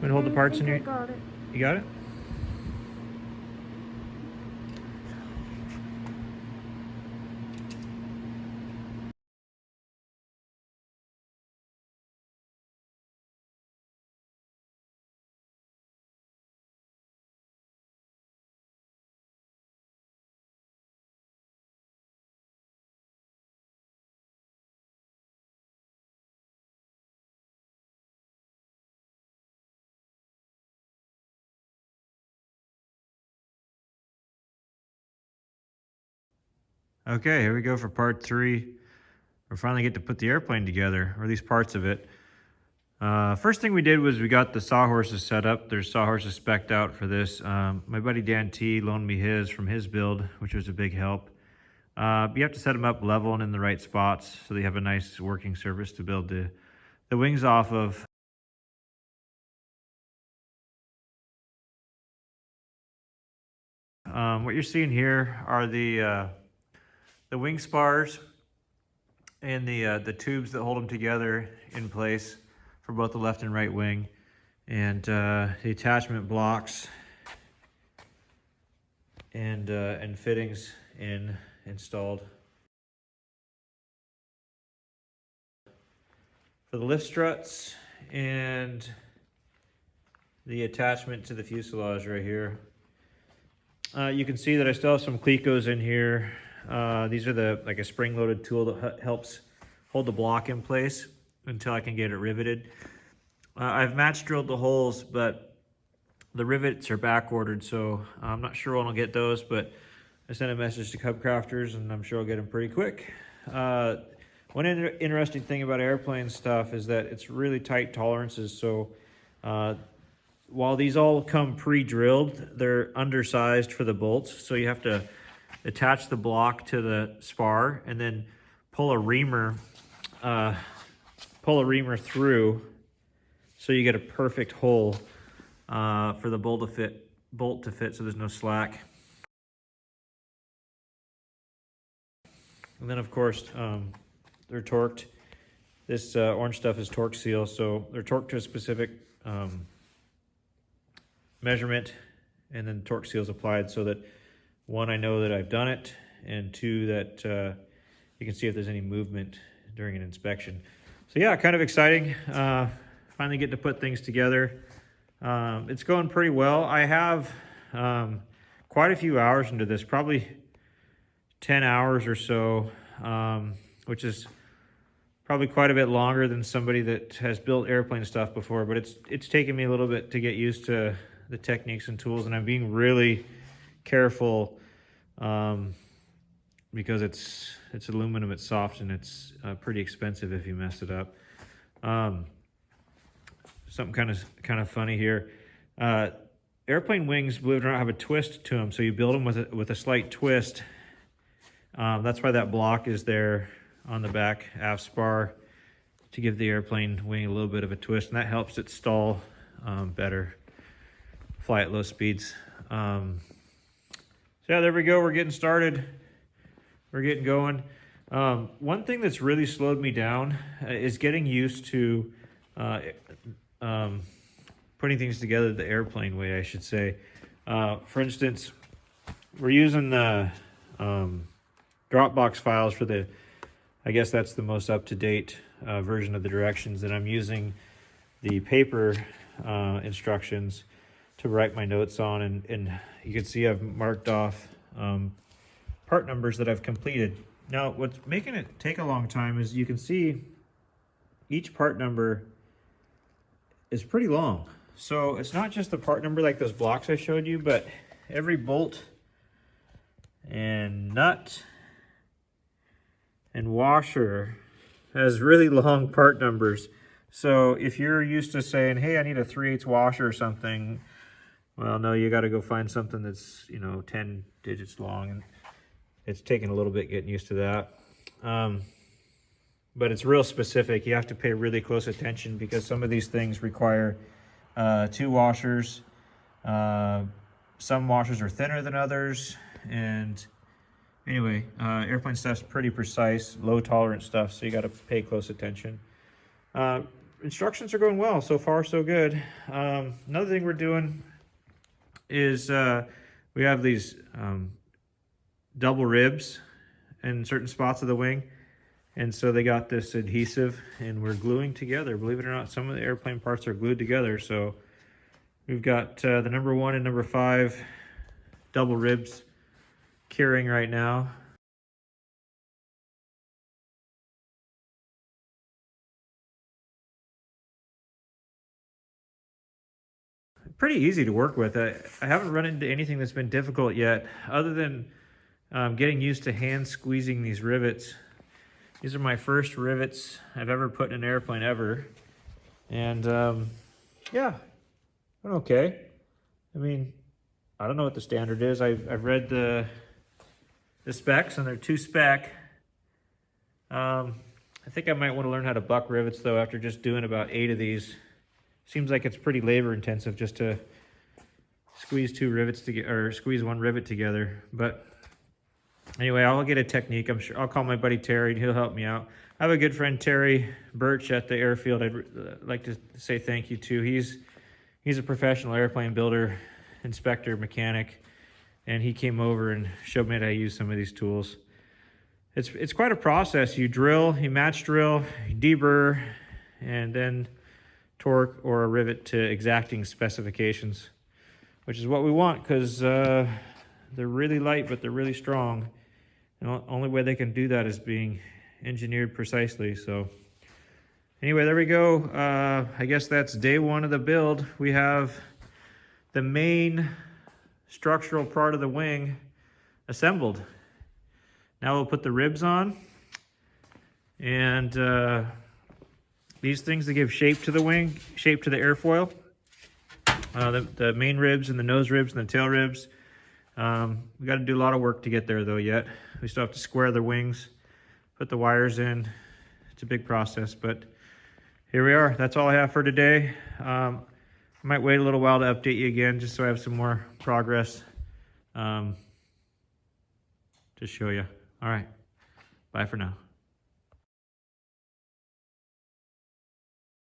Want to hold the parts in your... I got it. You got it? Okay, here we go for part 3. We finally get to put the airplane together, or at least parts of it. First thing we did was we got the sawhorses set up. There's sawhorses spec'd out for this. My buddy Dan T loaned me his from his build, which was a big help. You have to set them up level and in the right spots so they have a nice working surface to build the wings off of. What you're seeing here are the wing spars and the tubes that hold them together in place for both the left and right wing, and the attachment blocks and fittings installed. For the lift struts and the attachment to the fuselage right here. You can see that I still have some Clecos in here. These are like a spring-loaded tool that helps hold the block in place until I can get it riveted. I've match drilled the holes, but the rivets are back ordered, so I'm not sure when I'll get those, but I sent a message to Cub Crafters and I'm sure I'll get them pretty quick. One interesting thing about airplane stuff is that it's really tight tolerances, so while these all come pre-drilled, they're undersized for the bolts, so you have to attach the block to the spar and then pull a reamer through so you get a perfect hole for the bolt to fit so there's no slack. And then of course they're torqued. This orange stuff is torque seal, so they're torqued to a specific measurement, and then torque seal is applied so that, one, I know that I've done it, and two, that you can see if there's any movement during an inspection. So yeah, kind of exciting. Finally get to put things together. It's going pretty well. I have quite a few hours into this, probably 10 hours or so, which is probably quite a bit longer than somebody that has built airplane stuff before, but it's taken me a little bit to get used to the techniques and tools, and I'm being really careful because it's aluminum, it's soft, and it's pretty expensive if you mess it up. Something kind of funny here. Airplane wings, believe it or not, have a twist to them, so you build them with a slight twist. That's why that block is there on the back aft spar, to give the airplane wing a little bit of a twist, and that helps it stall better, fly at low speeds. So yeah, there we go. We're getting started. We're getting going. One thing that's really slowed me down is getting used to putting things together the airplane way, I should say. For instance, we're using the Dropbox files for the, I guess that's the most up-to-date version of the directions, and I'm using the paper instructions to write my notes on, and you can see I've marked off part numbers that I've completed. Now, what's making it take a long time is you can see each part number is pretty long. So it's not just the part number like those blocks I showed you, but every bolt and nut and washer has really long part numbers. So if you're used to saying, hey, I need a 3/8 washer or something, well, no, you got to go find something that's, 10 digits long, and it's taking a little bit getting used to that. But it's real specific. You have to pay really close attention because some of these things require 2 washers. Some washers are thinner than others, and anyway, airplane stuff's pretty precise, low tolerance stuff, so you got to pay close attention. instructions are going well. So far, so good. Another thing we're doing is we have these double ribs in certain spots of the wing. And so they got this adhesive and we're gluing together. Believe it or not, some of the airplane parts are glued together. So we've got the number 1 and number 5 double ribs curing right now. Pretty easy to work with. I haven't run into anything that's been difficult yet, other than getting used to hand squeezing these rivets. These are my first rivets I've ever put in an airplane ever. And yeah, went okay. I mean, I don't know what the standard is. I've read the specs, and they're 2-spec. I think I might want to learn how to buck rivets though after just doing about 8 of these. Seems like it's pretty labor intensive just to squeeze 2 rivets together, or squeeze 1 rivet together. But anyway, I'll get a technique. I'm sure I'll call my buddy Terry and he'll help me out. I have a good friend, Terry Birch, at the airfield. I'd like to say thank you to. He's a professional airplane builder, inspector, mechanic, and he came over and showed me how to use some of these tools. It's quite a process. You drill, you match drill, you deburr, and then torque or a rivet to exacting specifications, which is what we want, because they're really light but they're really strong, and the only way they can do that is being engineered precisely. So anyway, there we go. I guess that's day 1 of the build. We have the main structural part of the wing assembled. Now we'll put the ribs on, and these things that give shape to the wing, shape to the airfoil. The main ribs and the nose ribs and the tail ribs. We got to do a lot of work to get there though yet. We still have to square the wings, put the wires in. It's a big process, but here we are. That's all I have for today. I might wait a little while to update you again just so I have some more progress to show you. All right, bye for now.